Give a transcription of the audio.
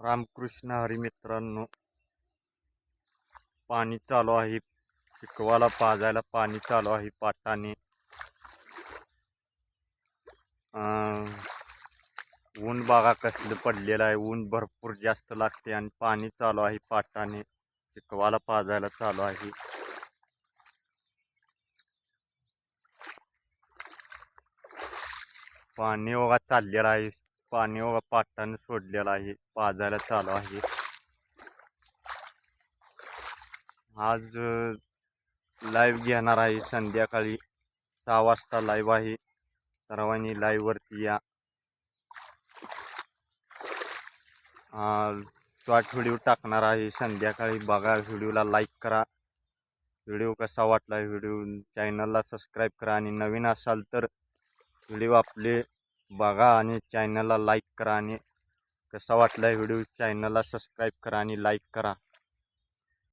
रामकृष्ण हरी मित्रांनो, पाणी चालू आहे. चिखवाला पाजायला पाणी चालू आहे पाटाने. ऊन बघा कसलं पडलेलं आहे. ऊन भरपूर जास्त लागते आणि पाणी चालू आहे पाटाने. चिखवाला पाजायला चालू आहे. पाणी बघा चाललेलं आहे. पाणी बघा पाटाने सोडलेलं आहे. पाजायला चालू आहे. आज लाईव्ह घेणार आहे संध्याकाळी 6 वाजता लाईव्ह आहे. सर्वांनी लाईव्हवरती या. शॉर्ट व्हिडिओ टाकणार आहे संध्याकाळी. बघा, व्हिडिओला लाईक करा. व्हिडिओ कसा वाटला, व्हिडिओ चॅनलला सबस्क्राईब करा आणि नवीन असाल तर व्हिडिओ आपले बघा आणि चॅनलला लाईक करा आणि कसा वाटला व्हिडिओ चॅनलला सबस्क्राईब करा आणि लाईक करा.